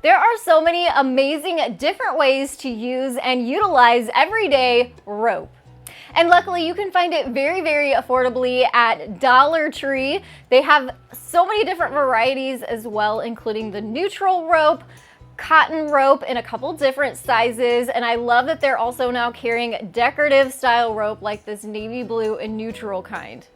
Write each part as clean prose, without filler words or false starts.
There are so many amazing different ways to use and utilize everyday rope. And luckily you can find it very, very affordably at Dollar Tree. They have so many different varieties as well, including the neutral rope, cotton rope in a couple different sizes, and I love that they're also now carrying decorative style rope like this navy blue and neutral kind.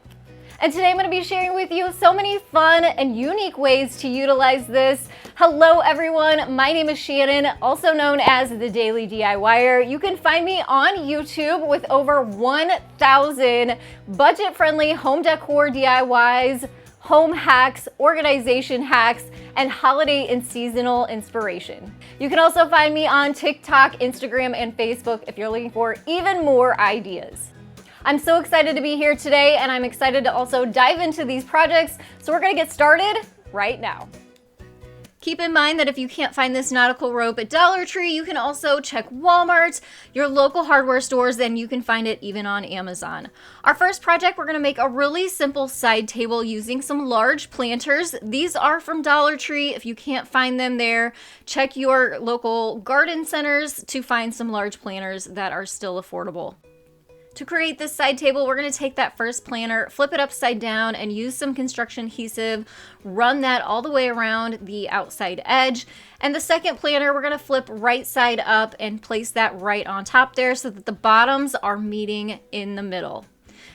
And today I'm going to be sharing with you so many fun and unique ways to utilize this. Hello everyone, my name is Shannon, also known as The Daily DIYer. You can find me on YouTube with over 1,000 budget-friendly home decor DIYs, home hacks, organization hacks, and holiday and seasonal inspiration. You can also find me on TikTok, Instagram, and Facebook if you're looking for even more ideas. I'm so excited to be here today, and I'm excited to also dive into these projects, so we're gonna get started right now. Keep in mind that if you can't find this nautical rope at Dollar Tree, you can also check Walmart, your local hardware stores, and you can find it even on Amazon. Our first project, we're gonna make a really simple side table using some large planters. These are from Dollar Tree. If you can't find them there, check your local garden centers to find some large planters that are still affordable. To create this side table, we're going to take that first planter, flip it upside down, and use some construction adhesive, run that all the way around the outside edge. And the second planter, we're going to flip right side up and place that right on top there so that the bottoms are meeting in the middle.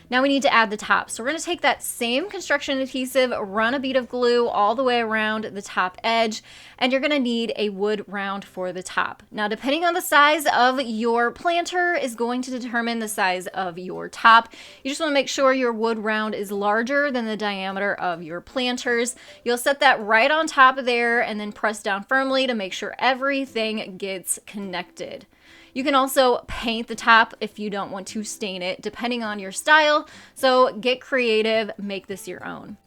Now we need to add the top. So we're going to take that same construction adhesive, run a bead of glue all the way around the top edge, and you're going to need a wood round for the top. Now, depending on the size of your planter is going to determine the size of your top. You just want to make sure your wood round is larger than the diameter of your planters. You'll set that right on top of there and then press down firmly to make sure everything gets connected. You can also paint the top if you don't want to stain it, depending on your style. So get creative, make this your own.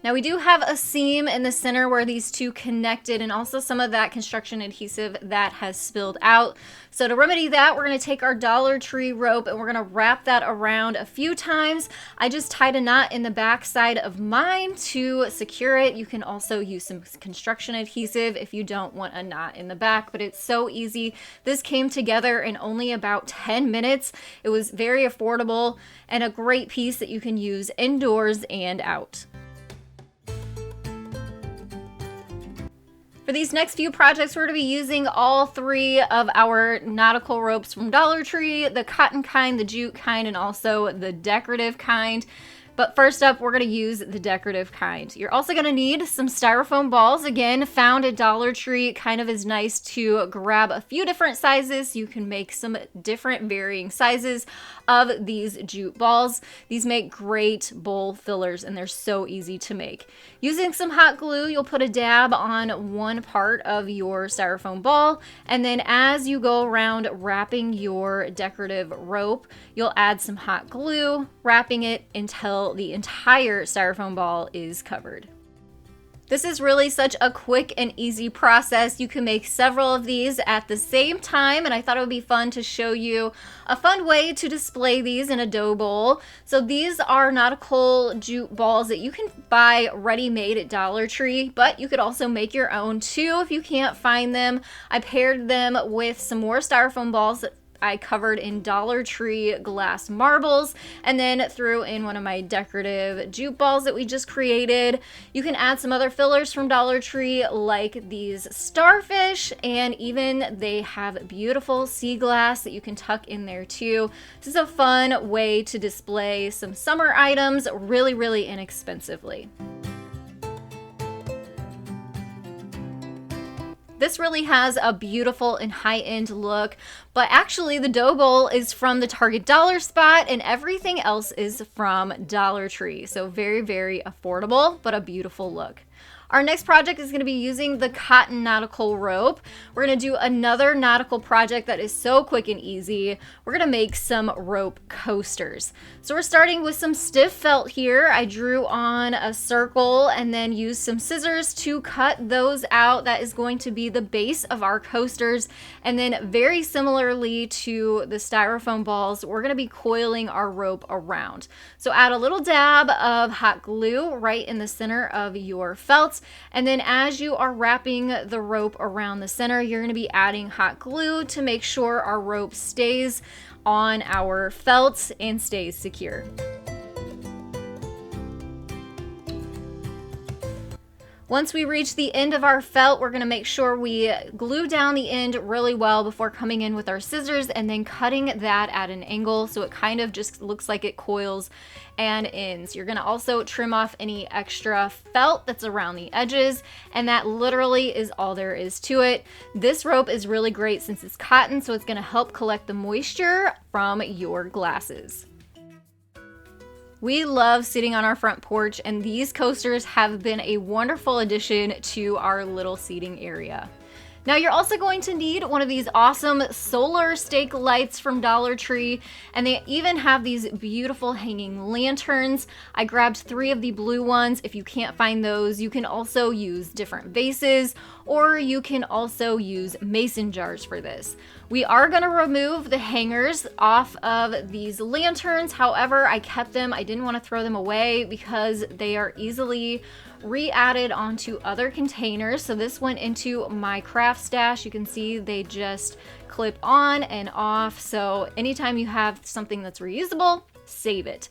Now we do have a seam in the center where these two connected, and also some of that construction adhesive that has spilled out. So to remedy that, we're going to take our Dollar Tree rope and we're going to wrap that around a few times. I just tied a knot in the back side of mine to secure it. You can also use some construction adhesive if you don't want a knot in the back, but it's so easy. This came together in only about 10 minutes. It was very affordable and a great piece that you can use indoors and out. For these next few projects, we're going to be using all three of our nautical ropes from Dollar Tree, the cotton kind, the jute kind, and also the decorative kind. But first up, we're going to use the decorative kind. You're also going to need some styrofoam balls, again, found at Dollar Tree. Kind of is nice to grab a few different sizes so you can make some different varying sizes of these jute balls. These make great bowl fillers and they're so easy to make. Using some hot glue, you'll put a dab on one part of your styrofoam ball, and then as you go around wrapping your decorative rope, you'll add some hot glue, wrapping it until the entire styrofoam ball is covered. This is really such a quick and easy process. You can make several of these at the same time, and I thought it would be fun to show you a fun way to display these in a dough bowl. So these are nautical jute balls that you can buy ready-made at Dollar Tree, but you could also make your own too if you can't find them. I paired them with some more styrofoam balls that I covered in Dollar Tree glass marbles, and then threw in one of my decorative jute balls that we just created. You can add some other fillers from Dollar Tree like these starfish, and even they have beautiful sea glass that you can tuck in there too. This is a fun way to display some summer items really, really inexpensively. This really has a beautiful and high-end look, but actually the dough bowl is from the Target dollar spot and everything else is from Dollar Tree. So very, very affordable, but a beautiful look. Our next project is going to be using the cotton nautical rope. We're going to do another nautical project that is so quick and easy. We're going to make some rope coasters. So we're starting with some stiff felt here. I drew on a circle and then used some scissors to cut those out. That is going to be the base of our coasters. And then very similarly to the styrofoam balls, we're going to be coiling our rope around. So add a little dab of hot glue right in the center of your felt out. And then as you are wrapping the rope around the center, you're going to be adding hot glue to make sure our rope stays on our felt and stays secure. Once we reach the end of our felt, we're going to make sure we glue down the end really well before coming in with our scissors and then cutting that at an angle so it kind of just looks like it coils and ends. You're going to also trim off any extra felt that's around the edges, and that literally is all there is to it. This rope is really great since it's cotton, so it's going to help collect the moisture from your glasses. We love sitting on our front porch, and these coasters have been a wonderful addition to our little seating area. Now you're also going to need one of these awesome solar stake lights from Dollar Tree, and they even have these beautiful hanging lanterns. I grabbed 3 of the blue ones. If you can't find those, you can also use different vases, or you can also use mason jars for this. We are going to remove the hangers off of these lanterns. However, I kept them. I didn't want to throw them away because they are easily re-added onto other containers. So this went into my craft stash. You can see they just clip on and off. So anytime you have something that's reusable, save it.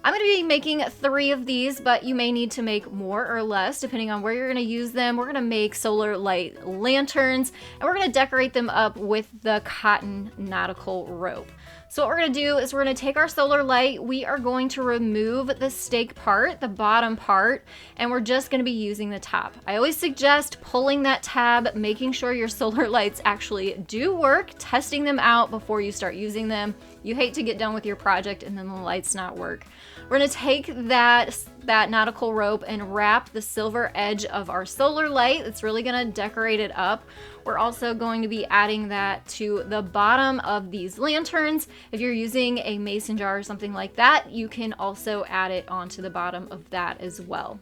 I'm going to be making 3 of these, but you may need to make more or less depending on where you're going to use them. We're going to make solar light lanterns, and we're going to decorate them up with the cotton nautical rope. So what we're going to do is we're going to take our solar light, we are going to remove the stake part, the bottom part, and we're just going to be using the top. I always suggest pulling that tab, making sure your solar lights actually do work, testing them out before you start using them. You hate to get done with your project and then the lights not work. We're going to take that nautical rope and wrap the silver edge of our solar light. It's really going to decorate it up. We're also going to be adding that to the bottom of these lanterns. If you're using a mason jar or something like that, you can also add it onto the bottom of that as well.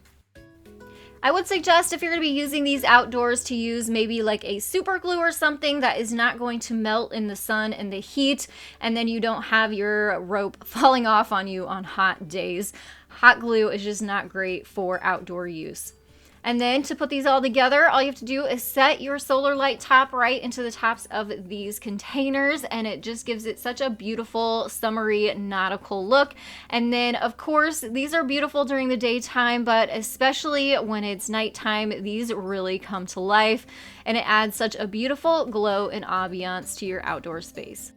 I would suggest if you're going to be using these outdoors to use maybe like a super glue or something that is not going to melt in the sun and the heat, and then you don't have your rope falling off on you on hot days. Hot glue is just not great for outdoor use. And then to put these all together, all you have to do is set your solar light top right into the tops of these containers, and it just gives it such a beautiful summery nautical look. And then of course, these are beautiful during the daytime, but especially when it's nighttime, these really come to life, and it adds such a beautiful glow and ambiance to your outdoor space.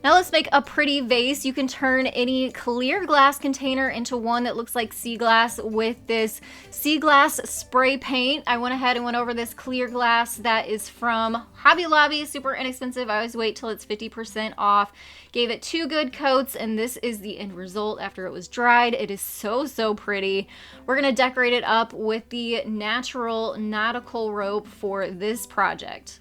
Now let's make a pretty vase. You can turn any clear glass container into one that looks like sea glass with this sea glass spray paint. I went ahead and went over this clear glass that is from Hobby Lobby, super inexpensive. I always wait till it's 50% off. Gave it 2 good coats, and this is the end result after it was dried. It is so, so pretty. We're gonna decorate it up with the natural nautical rope for this project.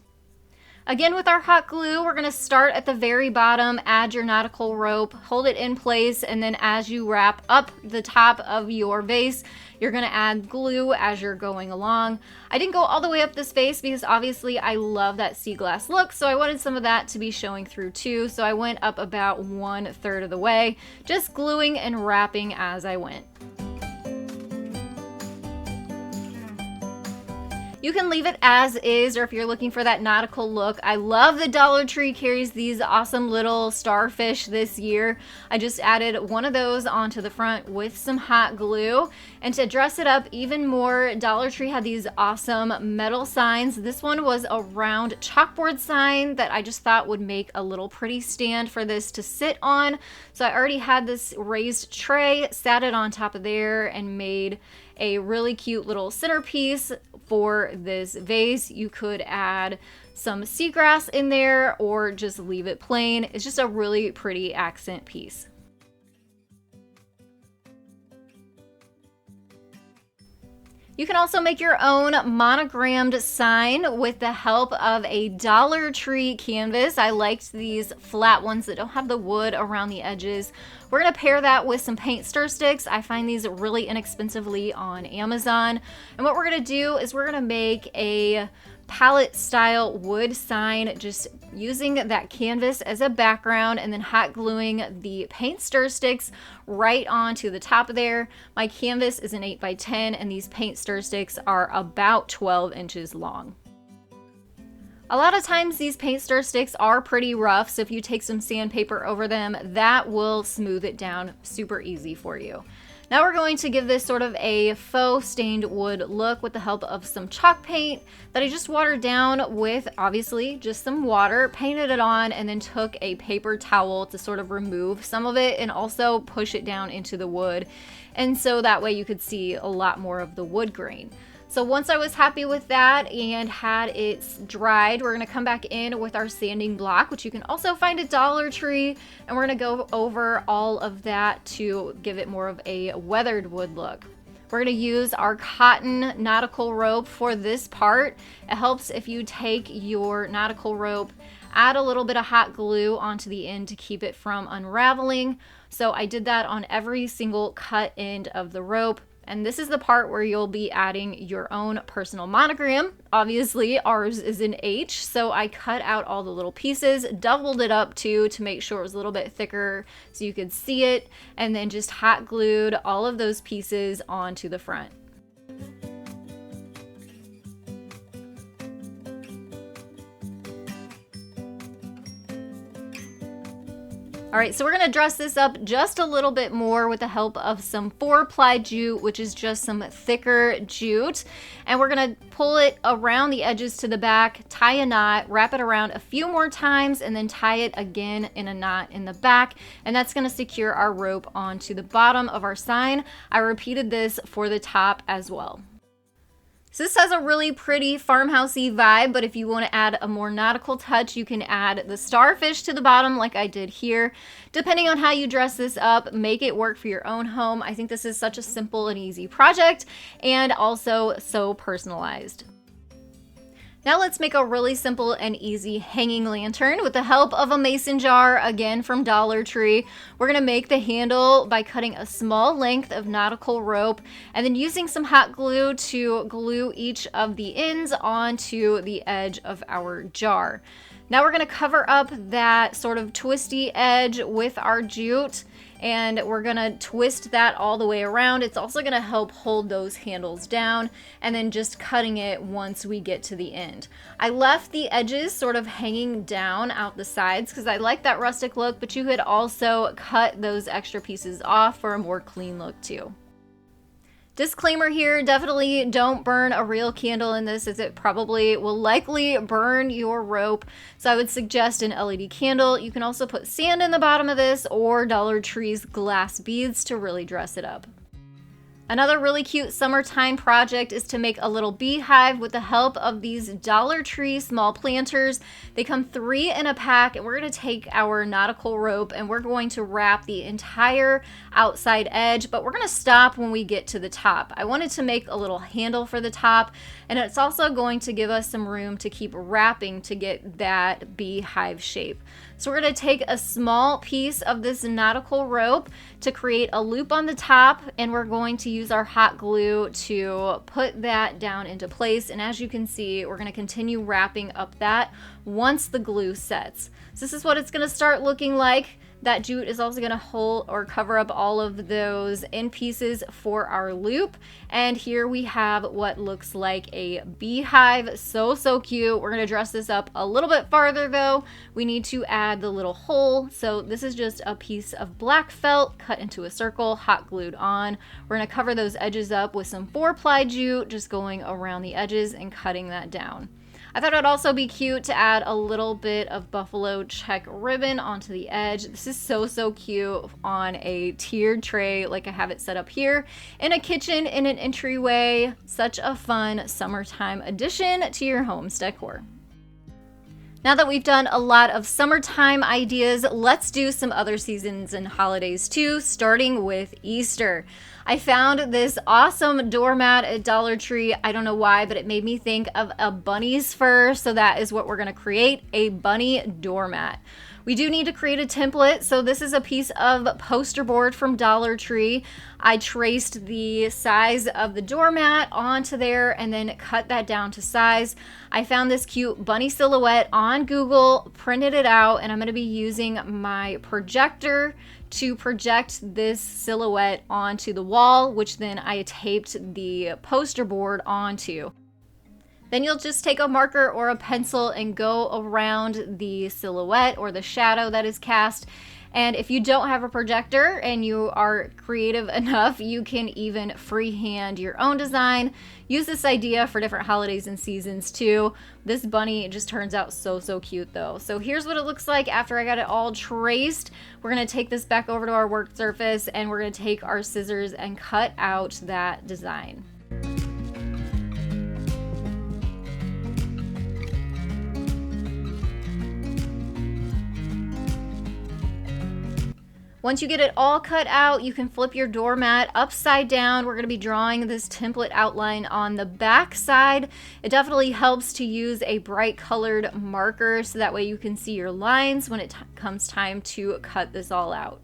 Again, with our hot glue, we're going to start at the very bottom, add your nautical rope, hold it in place, and then as you wrap up the top of your vase, you're going to add glue as you're going along. I didn't go all the way up this vase because obviously I love that sea glass look, so I wanted some of that to be showing through too, so I went up about 1/3 of the way, just gluing and wrapping as I went. You can leave it as is, or if you're looking for that nautical look. I love the Dollar Tree carries these awesome little starfish this year. I just added one of those onto the front with some hot glue. And to dress it up even more, Dollar Tree had these awesome metal signs. This one was a round chalkboard sign that I just thought would make a little pretty stand for this to sit on. So I already had this raised tray, sat it on top of there, and made a really cute little centerpiece for this vase. You could add some seagrass in there or just leave it plain. It's just a really pretty accent piece. You can also make your own monogrammed sign with the help of a Dollar Tree canvas. I liked these flat ones that don't have the wood around the edges. We're going to pair that with some paint stir sticks. I find these really inexpensively on Amazon. And what we're going to do is we're going to make a palette style wood sign, just using that canvas as a background and then hot gluing the paint stir sticks right onto the top of there. My canvas is an 8 by 10 and these paint stir sticks are about 12 inches long. A lot of times these paint stir sticks are pretty rough, so if you take some sandpaper over them, that will smooth it down super easy for you. Now we're going to give this sort of a faux stained wood look with the help of some chalk paint that I just watered down with, obviously, just some water, painted it on, and then took a paper towel to sort of remove some of it and also push it down into the wood. And so that way you could see a lot more of the wood grain. So once I was happy with that and had it dried, we're gonna come back in with our sanding block, which you can also find at Dollar Tree, and we're gonna go over all of that to give it more of a weathered wood look. We're gonna use our cotton nautical rope for this part. It helps if you take your nautical rope, add a little bit of hot glue onto the end to keep it from unraveling. So I did that on every single cut end of the rope. And this is the part where you'll be adding your own personal monogram. Obviously, ours is an H, so I cut out all the little pieces, doubled it up too to make sure it was a little bit thicker so you could see it, and then just hot glued all of those pieces onto the front. All right, so we're gonna dress this up just a little bit more with the help of some 4-ply jute, which is just some thicker jute. And we're gonna pull it around the edges to the back, tie a knot, wrap it around a few more times, and then tie it again in a knot in the back. And that's gonna secure our rope onto the bottom of our sign. I repeated this for the top as well. So this has a really pretty farmhousey vibe, but if you want to add a more nautical touch, you can add the starfish to the bottom like I did here. Depending on how you dress this up, make it work for your own home. I think this is such a simple and easy project and also so personalized. Now let's make a really simple and easy hanging lantern with the help of a mason jar, again from Dollar Tree. We're gonna make the handle by cutting a small length of nautical rope and then using some hot glue to glue each of the ends onto the edge of our jar. Now we're gonna cover up that sort of twisty edge with our jute, and we're gonna twist that all the way around. It's also gonna help hold those handles down, and then just cutting it once we get to the end. I left the edges sort of hanging down out the sides because I like that rustic look, but you could also cut those extra pieces off for a more clean look too. Disclaimer here, definitely don't burn a real candle in this as it probably will likely burn your rope. So I would suggest an LED candle. You can also put sand in the bottom of this or Dollar Tree's glass beads to really dress it up. Another really cute summertime project is to make a little beehive with the help of these Dollar Tree small planters. They come 3 in a pack, and we're going to take our nautical rope and we're going to wrap the entire outside edge, but we're going to stop when we get to the top. I wanted to make a little handle for the top, and it's also going to give us some room to keep wrapping to get that beehive shape. So we're going to take a small piece of this nautical rope to create a loop on the top, and we're going to use our hot glue to put that down into place. And as you can see, we're going to continue wrapping up that once the glue sets. So this is what it's going to start looking like. That jute is also going to hold or cover up all of those end pieces for our loop. And here we have what looks like a beehive. So cute. We're going to dress this up a little bit farther though. We need to add the little hole. So this is just a piece of black felt cut into a circle, hot glued on. We're going to cover those edges up with some 4-ply jute, just going around the edges and cutting that down. I thought it'd also be cute to add a little bit of buffalo check ribbon onto the edge. This is so cute on a tiered tray like I have it set up here in a kitchen in an entryway. Such a fun summertime addition to your home's decor. Now that we've done a lot of summertime ideas, let's do some other seasons and holidays too, starting with Easter. I found this awesome doormat at Dollar Tree. I don't know why, but it made me think of a bunny's fur, so that is what we're gonna create, a bunny doormat. We do need to create a template. So this is a piece of poster board from Dollar Tree. I traced the size of the doormat onto there and then cut that down to size. I found this cute bunny silhouette on Google, printed it out, and I'm going to be using my projector to project this silhouette onto the wall, which then I taped the poster board onto. Then you'll just take a marker or a pencil and go around the silhouette or the shadow that is cast. And if you don't have a projector and you are creative enough, you can even freehand your own design. Use this idea for different holidays and seasons too. This bunny just turns out so cute though. So here's what it looks like after I got it all traced. We're gonna take this back over to our work surface and we're gonna take our scissors and cut out that design. Once you get it all cut out, you can flip your doormat upside down. We're going to be drawing this template outline on the back side. It definitely helps to use a bright colored marker so that way you can see your lines when it comes time to cut this all out.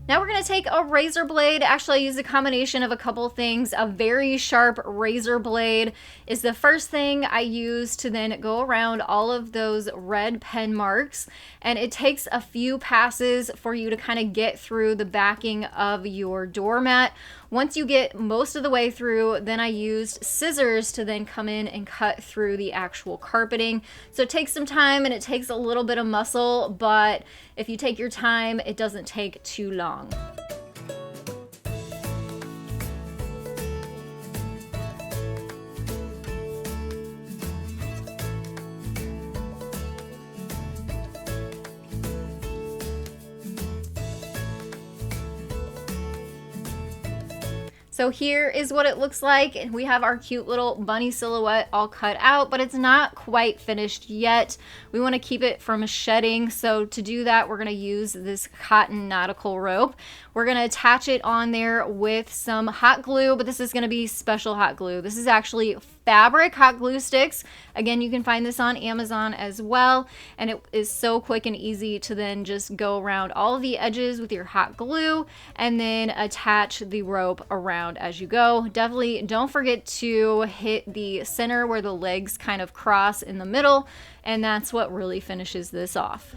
Now we're going to take a razor blade. Actually, I use a combination of a couple things. A very sharp razor blade is the first thing I use to then go around all of those red pen marks. And it takes a few passes for you to kind of get through the backing of your doormat. Once you get most of the way through, then I used scissors to then come in and cut through the actual carpeting. So it takes some time and it takes a little bit of muscle, but if you take your time, it doesn't take too long. So here is what it looks like. We have our cute little bunny silhouette all cut out, but it's not quite finished yet. We want to keep it from shedding. So to do that, we're going to use this cotton nautical rope. We're going to attach it on there with some hot glue, but this is going to be special hot glue. This is actually fabric hot glue sticks. Again, you can find this on Amazon as well, and it is so quick and easy to then just go around all of the edges with your hot glue and then attach the rope around as you go. Definitely don't forget to hit the center where the legs kind of cross in the middle, and that's what really finishes this off.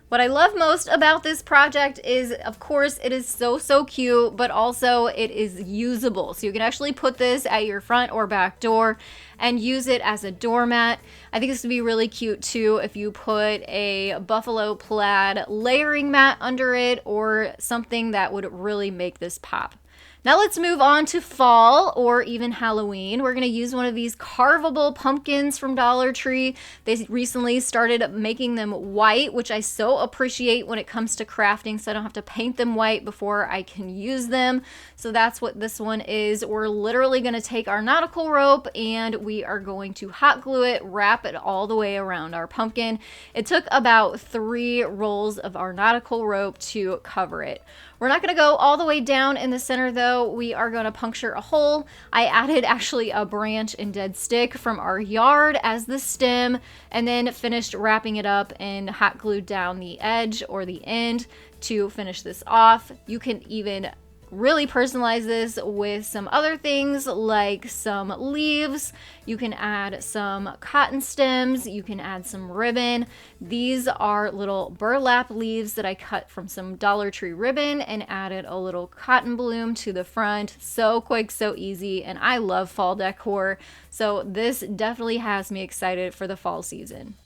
What I love most about this project is, of course, it is so cute, but also it is usable. So you can actually put this at your front or back door and use it as a doormat. I think this would be really cute too if you put a buffalo plaid layering mat under it or something that would really make this pop. Now let's move on to fall or even Halloween. We're going to use one of these carvable pumpkins from Dollar Tree. They recently started making them white, which I so appreciate when it comes to crafting, so I don't have to paint them white before I can use them. So that's what this one is. We're literally going to take our nautical rope and we are going to hot glue it, wrap it all the way around our pumpkin. It took about 3 rolls of our nautical rope to cover it. We're not going to go all the way down in the center though. We are going to puncture a hole. I added actually a branch and dead stick from our yard as the stem, and then finished wrapping it up and hot glued down the edge or the end to finish this off. You can even really personalize this with some other things like some leaves. You can add some cotton stems. You can add some ribbon. These are little burlap leaves that I cut from some Dollar Tree ribbon and added a little cotton bloom to the front. So quick, so easy, and I love fall decor. So this definitely has me excited for the fall season.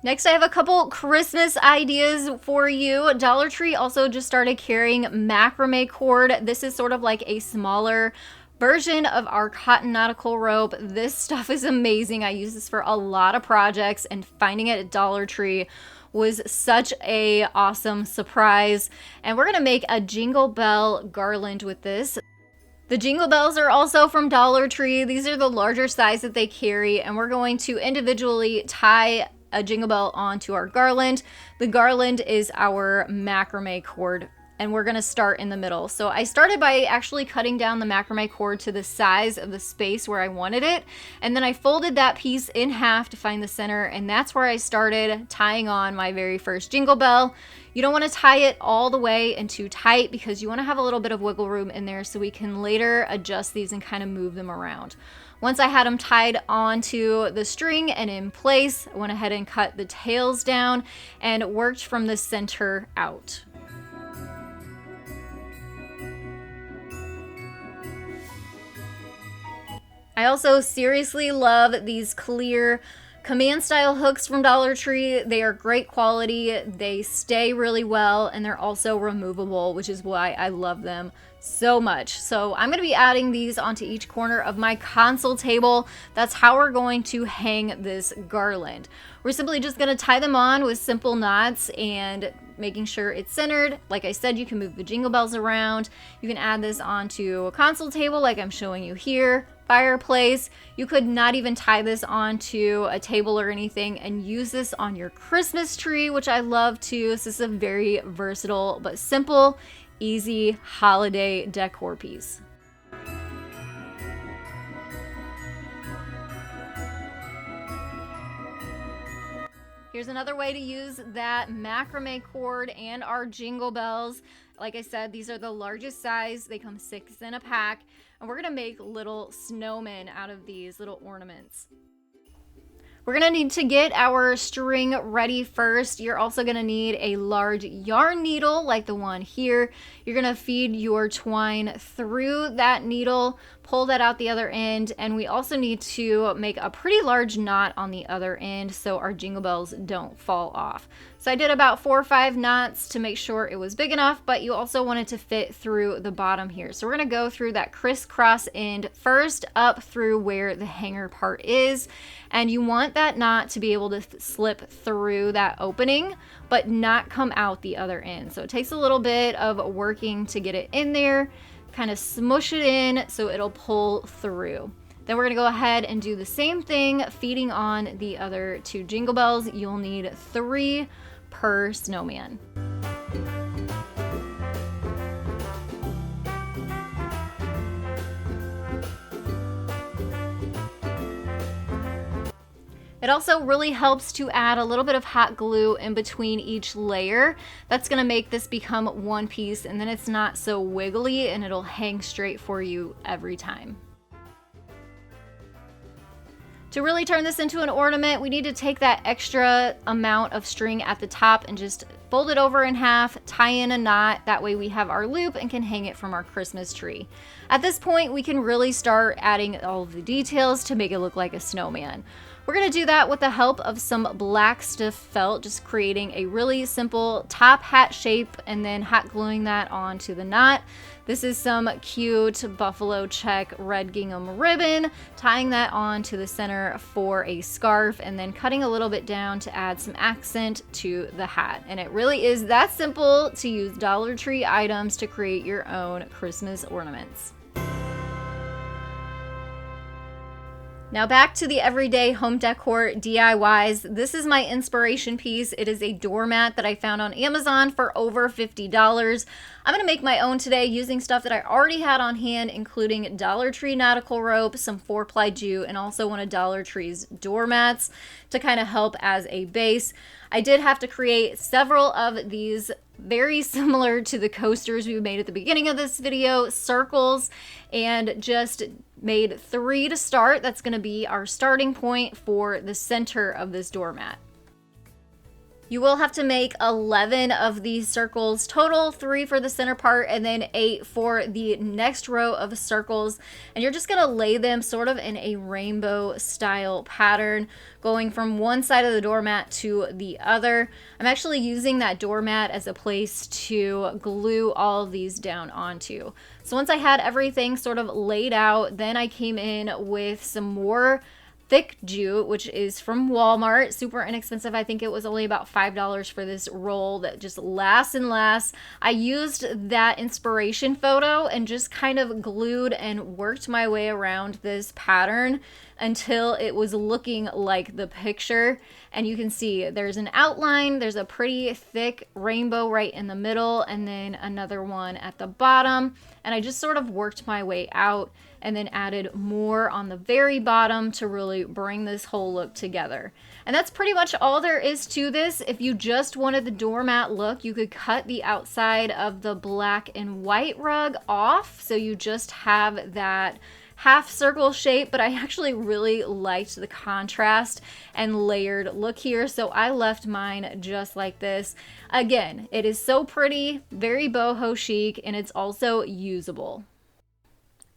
Next, I have a couple Christmas ideas for you. Dollar Tree also just started carrying macrame cord. This is sort of like a smaller version of our cotton nautical rope. This stuff is amazing. I use this for a lot of projects, and finding it at Dollar Tree was such a awesome surprise. And we're gonna make a Jingle Bell garland with this. The Jingle Bells are also from Dollar Tree. These are the larger size that they carry, and we're going to individually tie a Jingle Bell onto our garland. The garland is our macrame cord, and we're gonna start in the middle. So I started by actually cutting down the macrame cord to the size of the space where I wanted it, and then I folded that piece in half to find the center, and that's where I started tying on my very first Jingle Bell. You don't want to tie it all the way and too tight because you want to have a little bit of wiggle room in there so we can later adjust these and kind of move them around. Once I had them tied onto the string and in place, I went ahead and cut the tails down and worked from the center out. I also seriously love these clear command style hooks from Dollar Tree. They are great quality, they stay really well, and they're also removable, which is why I love them so much. So I'm going to be adding these onto each corner of my console table. That's how we're going to hang this garland. We're simply just going to tie them on with simple knots and making sure it's centered. Like I said, you can move the Jingle Bells around. You can add this onto a console table like I'm showing you here, fireplace. You could not even tie this onto a table or anything and use this on your Christmas tree, which I love too. This is a very versatile but simple, easy holiday decor piece. Here's another way to use that macrame cord and our Jingle Bells. Like I said, these are the largest size. They come 6 in a pack, and we're gonna make little snowmen out of these little ornaments. We're gonna need to get our string ready first. You're also gonna need a large yarn needle like the one here. You're gonna feed your twine through that needle, pull that out the other end, and we also need to make a pretty large knot on the other end so our Jingle Bells don't fall off. So I did about 4 or 5 knots to make sure it was big enough, but you also want it to fit through the bottom here. So we're gonna go through that crisscross end first up through where the hanger part is, and you want that knot to be able to slip through that opening but not come out the other end. So it takes a little bit of working to get it in there, kind of smush it in so it'll pull through. Then we're gonna go ahead and do the same thing, feeding on the other 2 Jingle Bells. You'll need 3 per snowman. It also really helps to add a little bit of hot glue in between each layer. That's gonna make this become one piece, and then it's not so wiggly and it'll hang straight for you every time. To really turn this into an ornament, we need to take that extra amount of string at the top and just fold it over in half, tie in a knot. That way we have our loop and can hang it from our Christmas tree. At this point, we can really start adding all of the details to make it look like a snowman. We're gonna do that with the help of some black stiff felt, just creating a really simple top hat shape and then hot gluing that onto the knot. This is some cute buffalo check red gingham ribbon, tying that on to the center for a scarf and then cutting a little bit down to add some accent to the hat. And it really is that simple to use Dollar Tree items to create your own Christmas ornaments. Now back to the everyday home decor DIYs. This is my inspiration piece. It is a doormat that I found on Amazon for over $50. I'm gonna make my own today using stuff that I already had on hand, including Dollar Tree nautical rope, some 4-ply jute, and also one of Dollar Tree's doormats to kind of help as a base. I did have to create several of these very similar to the coasters we made at the beginning of this video, circles, and just made 3 to start. That's going to be our starting point for the center of this doormat. You will have to make 11 of these circles total, 3 for the center part and then 8 for the next row of circles. And you're just gonna lay them sort of in a rainbow style pattern, going from one side of the doormat to the other. I'm actually using that doormat as a place to glue all of these down onto. So once I had everything sort of laid out, then I came in with some more thick jute, which is from Walmart. Super inexpensive. I think it was only about $5 for this roll that just lasts and lasts. I used that inspiration photo and just kind of glued and worked my way around this pattern until it was looking like the picture. And you can see there's an outline, there's a pretty thick rainbow right in the middle, and then another one at the bottom. And I just sort of worked my way out and then added more on the very bottom to really bring this whole look together. And that's pretty much all there is to this. If you just wanted the doormat look, you could cut the outside of the black and white rug off, so you just have that half circle shape, but I actually really liked the contrast and layered look here, so I left mine just like this. Again, it is so pretty, very boho chic, and it's also usable.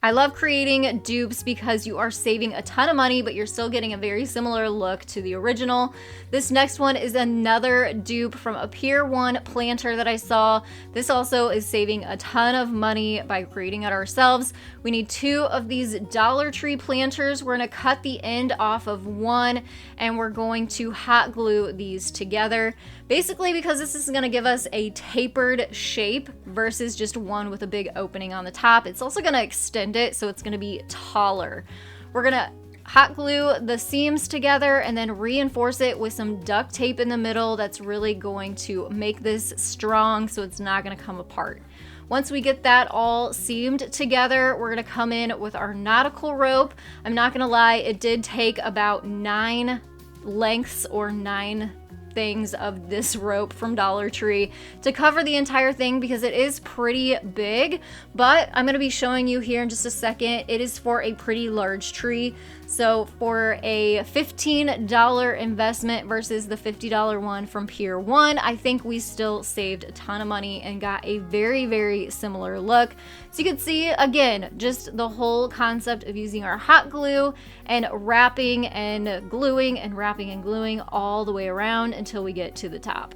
I love creating dupes because you are saving a ton of money, but you're still getting a very similar look to the original. This next one is another dupe from a Pier 1 planter that I saw. This also is saving a ton of money by creating it ourselves. We need 2 of these Dollar Tree planters. We're gonna cut the end off of one and we're going to hot glue these together. Basically because this is gonna give us a tapered shape versus just one with a big opening on the top. It's also gonna extend it, so it's gonna be taller. We're gonna hot glue the seams together and then reinforce it with some duct tape in the middle. That's really going to make this strong so it's not gonna come apart. Once we get that all seamed together, we're gonna come in with our nautical rope. I'm not gonna lie, it did take about 9 lengths or 9 things of this rope from Dollar Tree to cover the entire thing because it is pretty big, but I'm going to be showing you here in just a second. It is for a pretty large tree, so for a $15 investment versus the $50 one from Pier 1, I think we still saved a ton of money and got a very, very similar look. So you can see, again, just the whole concept of using our hot glue and wrapping and gluing and wrapping and gluing all the way around until we get to the top.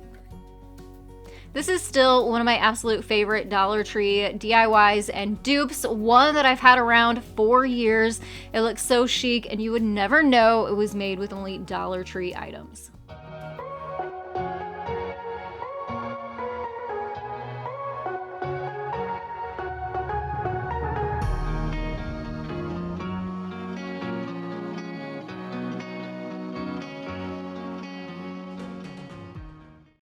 This is still one of my absolute favorite Dollar Tree DIYs and dupes, one that I've had around for years. It looks so chic and you would never know it was made with only Dollar Tree items.